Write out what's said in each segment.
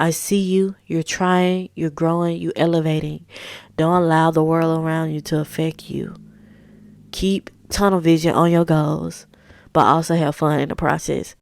I see you. You're trying. You're growing. You're elevating. Don't allow the world around you to affect you. Keep tunnel vision on your goals, but also have fun in the process.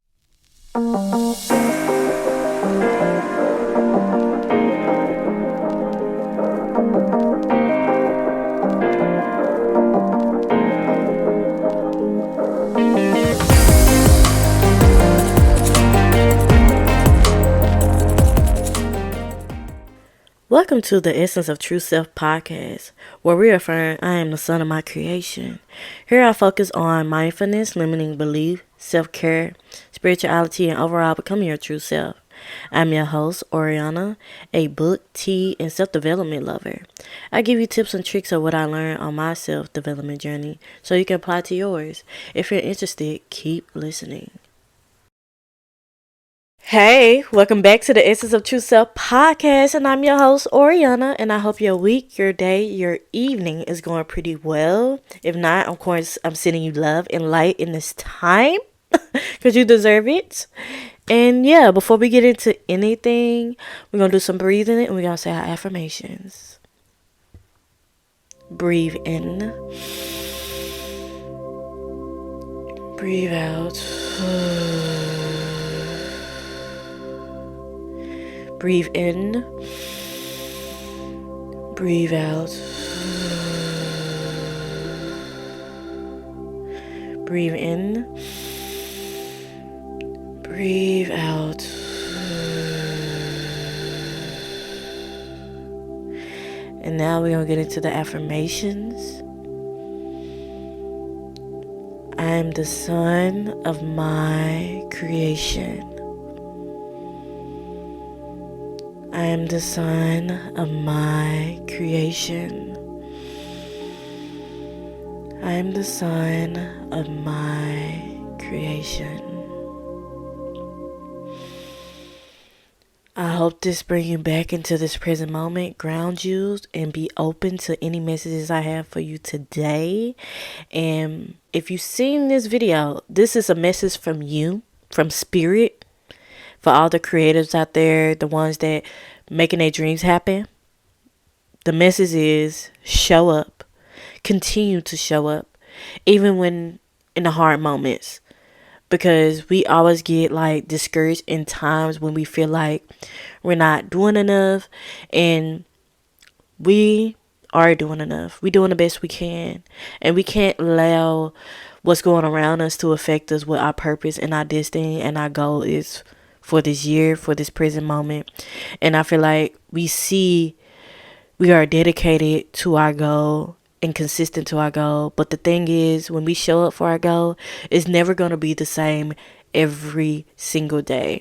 Welcome to the Essence of True Self podcast, where we affirm I am the son of my creation. Here I focus on mindfulness, limiting belief, self-care, spirituality, and overall becoming your true self. I'm your host, Oriana, a book, tea, and self-development lover. I give you tips and tricks of what I learned on my self-development journey so you can apply to yours. If you're interested, keep listening. Hey, welcome back to the Essence of True Self podcast, and I'm your host, Oriana, and I hope your week, your day, your evening is going pretty well. If not, of course, I'm sending you love and light in this time, because you deserve it. And yeah, before we get into anything, we're going to do some breathing, and we're going to say our affirmations. Breathe in. Breathe out. Breathe in, breathe out, breathe in, breathe out. And now we're going to get into the affirmations. I am the son of my creation. I am the son of my creation. I am the son of my creation. I hope this brings you back into this present moment, ground you, and be open to any messages I have for you today. And if you've seen this video, this is a message from you, from Spirit. For all the creatives out there, the ones that making their dreams happen, the message is show up. Continue to show up. Even when in the hard moments. Because we always get like discouraged in times when we feel like we're not doing enough. And we are doing enough. We're doing the best we can. And we can't allow what's going around us to affect us with our purpose and our destiny and our goal is for this year, for this present moment. And I feel like we are dedicated to our goal and consistent to our goal. But the thing is, when we show up for our goal, it's never going to be the same every single day.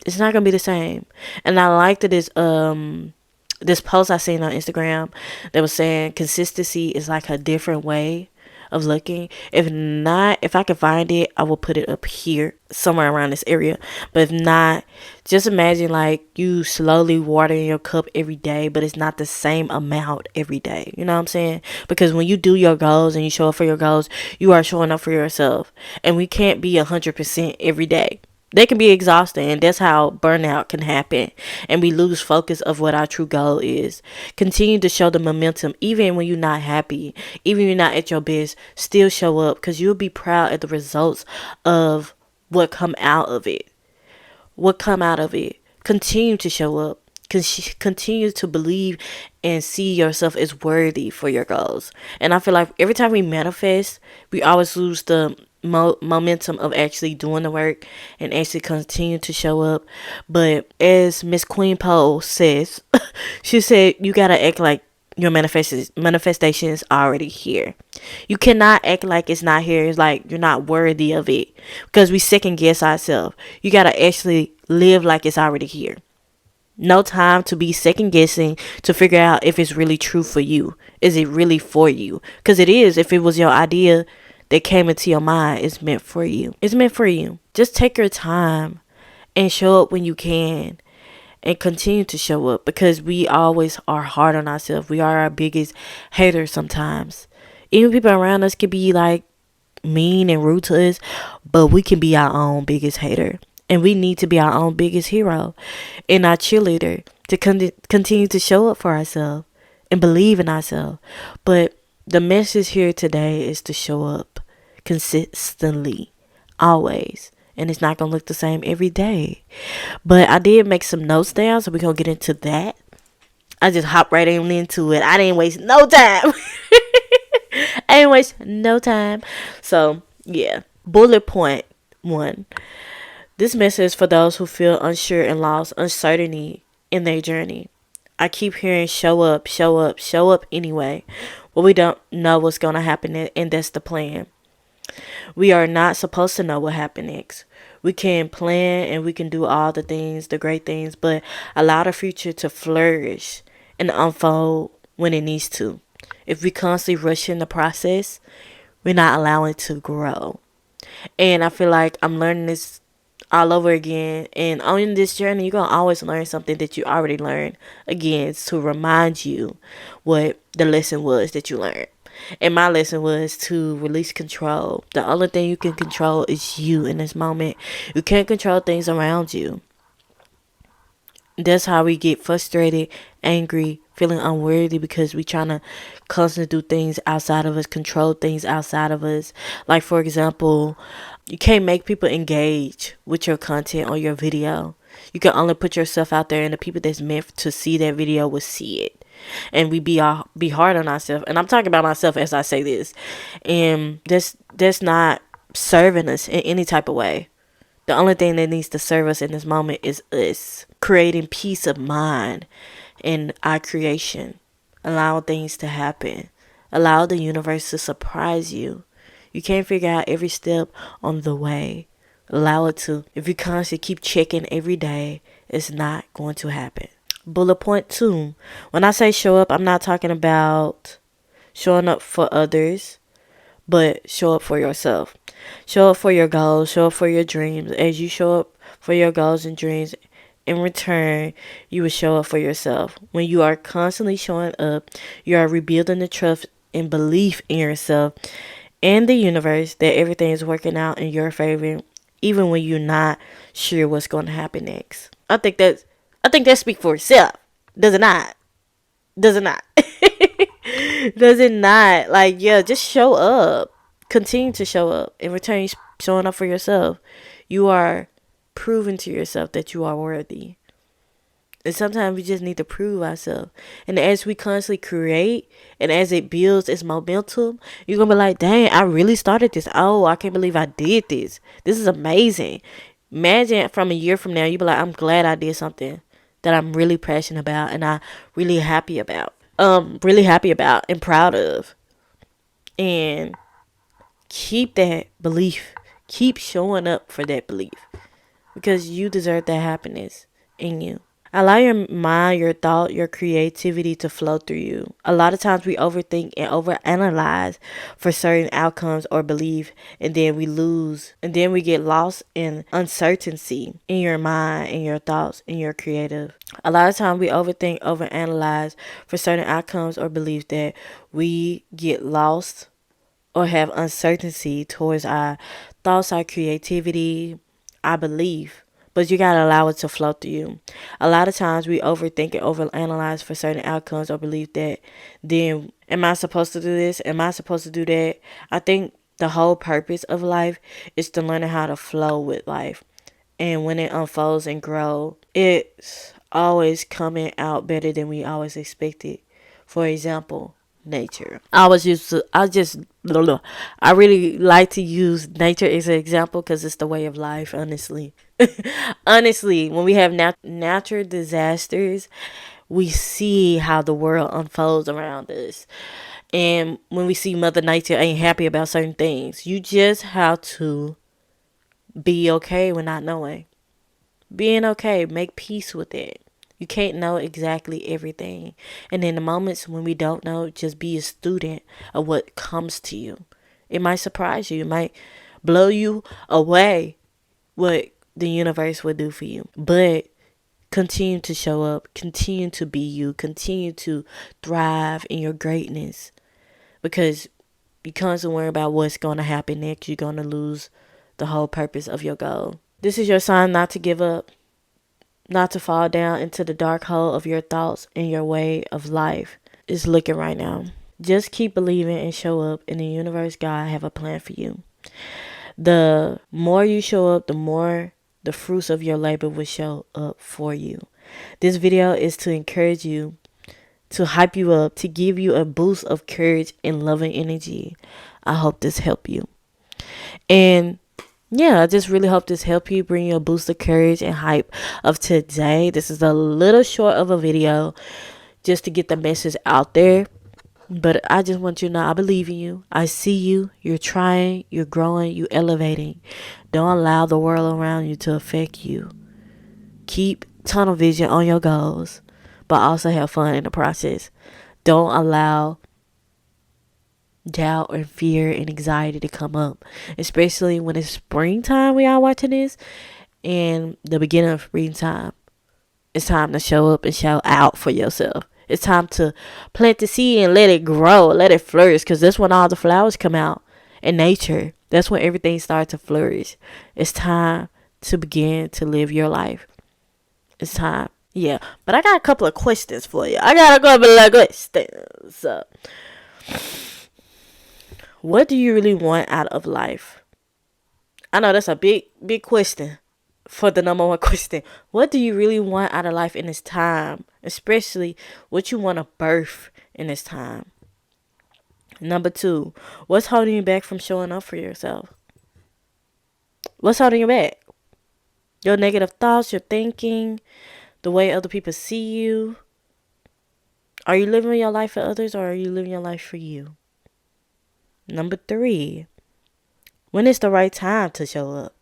It's not going to be the same. And I liked this post I seen on Instagram that was saying consistency is like a different way of looking. If not, if I can find it, I will put it up here somewhere around this area. But if not, just imagine like you slowly watering your cup every day, but it's not the same amount every day. You know what I'm saying? Because when you do your goals and you show up for your goals, you are showing up for yourself. And we can't be 100% every day. They can be exhausting, and that's how burnout can happen, and we lose focus of what our true goal is. Continue to show the momentum, even when you're not happy, even when you're not at your best, still show up, because you'll be proud at the results of what come out of it. Continue to show up. Continue to believe and see yourself as worthy for your goals. And I feel like every time we manifest, we always lose the momentum of actually doing the work and actually continue to show up. But as Miss Queen Poe says, she said you gotta act like your manifestation is already here. You cannot act like it's not here. It's like you're not worthy of it, because we second guess ourselves. You gotta actually live like it's already here. No time to be second guessing to figure out if it's really true for you. Is it really for you? Because it is. If it was your idea that came into your mind, it's meant for you. It's meant for you. Just take your time and show up when you can, and continue to show up, because we always are hard on ourselves. We are our biggest haters sometimes. Even people around us can be like mean and rude to us, but we can be our own biggest hater. And we need to be our own biggest hero and our cheerleader to continue to show up for ourselves and believe in ourselves. But the message here today is to show up consistently, always. And it's not going to look the same every day. But I did make some notes down, so we're going to get into that. I just hopped right into it. I didn't waste no time. I didn't waste no time. So, yeah. Bullet point 1. This message is for those who feel unsure and lost uncertainty in their journey. I keep hearing show up, show up, show up anyway. But we don't know what's going to happen, and that's the plan. We are not supposed to know what happened next. We can plan and we can do all the things, the great things, but allow the future to flourish and unfold when it needs to. If we constantly rush in the process, we're not allowing it to grow. And I feel like I'm learning this all over again. And on this journey, you're going to always learn something that you already learned. Again, to remind you what the lesson was that you learned. And my lesson was to release control. The only thing you can control is you in this moment. You can't control things around you. That's how we get frustrated, angry, feeling unworthy, because we trying to constantly do things outside of us, control things outside of us. Like, for example, you can't make people engage with your content or your video. You can only put yourself out there, and the people that's meant to see that video will see it. And we be hard on ourselves. And I'm talking about myself as I say this. And that's not serving us in any type of way. The only thing that needs to serve us in this moment is us creating peace of mind in our creation. Allow things to happen. Allow the universe to surprise you. You can't figure out every step on the way. Allow it to. If you constantly keep checking every day, it's not going to happen. Bullet point 2. When I say show up, I'm not talking about showing up for others, but show up for yourself. Show up for your goals. Show up for your dreams. As you show up for your goals and dreams, in return, you will show up for yourself. When you are constantly showing up, you are rebuilding the trust and belief in yourself and the universe that everything is working out in your favor, even when you're not sure what's going to happen next. I think that speaks for itself. Does it not? Does it not? Does it not? Like, yeah, just show up. Continue to show up. In return, showing up for yourself. You are proving to yourself that you are worthy. And sometimes we just need to prove ourselves. And as we constantly create, and as it builds its momentum, you're going to be like, dang, I really started this. Oh, I can't believe I did this. This is amazing. Imagine from a year from now, you be like, I'm glad I did something that I'm really passionate about and I'm really happy about. And proud of. And keep that belief. Keep showing up for that belief. Because you deserve that happiness in you. Allow your mind, your thought, your creativity to flow through you. A lot of times we overthink and overanalyze for certain outcomes or belief, and then we get lost in uncertainty in your mind, in your thoughts, in your creative. A lot of times we overthink, overanalyze for certain outcomes or beliefs that we get lost or have uncertainty towards our thoughts, our creativity, our belief. But you gotta allow it to flow through you. A lot of times we overthink and overanalyze for certain outcomes or believe that then, am I supposed to do this? Am I supposed to do that? I think the whole purpose of life is to learn how to flow with life. And when it unfolds and grows, it's always coming out better than we always expected. For example, nature. I really like to use nature as an example because it's the way of life, honestly. Honestly, when we have natural disasters, we see how the world unfolds around us. And when we see Mother Nature ain't happy about certain things, you just have to be okay with not knowing. Being okay, make peace with it. You can't know exactly everything. And in the moments when we don't know, just be a student of what comes to you. It might surprise you. It might blow you away what the universe will do for you. But continue to show up. Continue to be you. Continue to thrive in your greatness. Because you constantly worry about what's going to happen next. You're going to lose the whole purpose of your goal. This is your sign not to give up, not to fall down into the dark hole of your thoughts and your way of life is looking right now. Just keep believing and show up, and the universe, God, have a plan for you. The more you show up, the more the fruits of your labor will show up for you. This video is to encourage you, to hype you up, to give you a boost of courage and loving energy. I hope this helped you. And yeah, I just really hope this helped you, bring you a boost of courage and hype of today. This is a little short of a video just to get the message out there. But I just want you to know I believe in you. I see you. You're trying. You're growing. You're elevating. Don't allow the world around you to affect you. Keep tunnel vision on your goals, but also have fun in the process. Don't allow doubt and fear and anxiety to come up, especially when it's springtime. We are watching this and the beginning of springtime. It's time to show up and show out for yourself. It's time to plant the seed and let it grow, let it flourish, because that's when all the flowers come out in nature. That's when everything starts to flourish. It's time to begin to live your life. It's time. Yeah, but I got a couple of questions for you. So, what do you really want out of life? I know that's a big question. For the number one question, what do you really want out of life in this time? Especially what you want to birth in this time. Number 2, what's holding you back from showing up for yourself? What's holding you back? Your negative thoughts, your thinking, the way other people see you. Are you living your life for others, or are you living your life for you? Number 3, when is the right time to show up?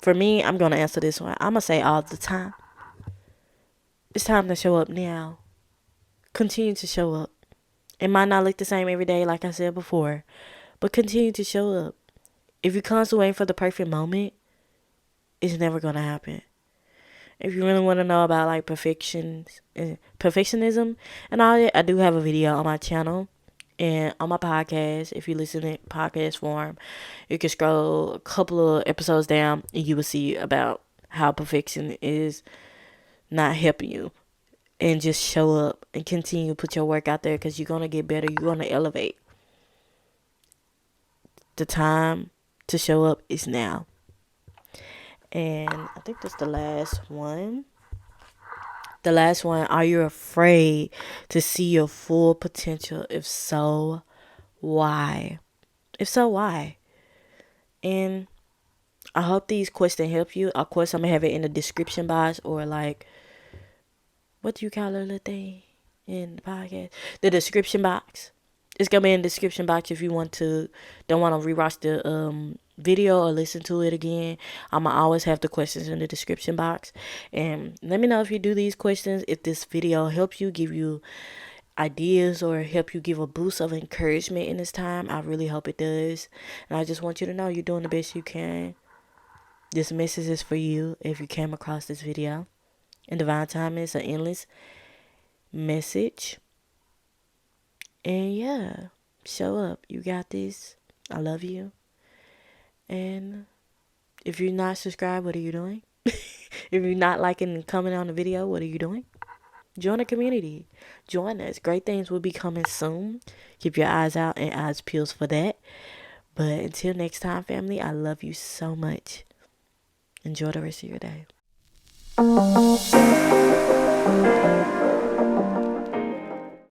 For me, I'm going to answer this one. I'm going to say all the time. It's time to show up now. Continue to show up. It might not look the same every day, like I said before, but continue to show up. If you're constantly waiting for the perfect moment, it's never going to happen. If you really want to know about like perfectionism and all that, I do have a video on my channel and on my podcast. If you listen in podcast form, you can scroll a couple of episodes down and you will see about how perfection is not helping you. And just show up and continue to put your work out there, because you're going to get better. You're going to elevate. The time to show up is now. And I think that's the last one. The last one, are you afraid to see your full potential? If so, why? If so, why? And I hope these questions help you. Of course, I'm going to have it in the description box, or like, what do you call it, little thing in the podcast? The description box. It's going to be in the description box if you don't want to rewatch the video or listen to it again. I'm going to always have the questions in the description box. And let me know if you do these questions, if this video helps you, give you ideas, or help you give a boost of encouragement in this time. I really hope it does. And I just want you to know you're doing the best you can. This message is for you if you came across this video. And divine timing is an endless message. And yeah, show up. You got this. I love you. And if you're not subscribed, what are you doing? If you're not liking and commenting on the video, what are you doing? Join the community. Join us. Great things will be coming soon. Keep your eyes out and eyes peeled for that. But until next time, family, I love you so much. Enjoy the rest of your day.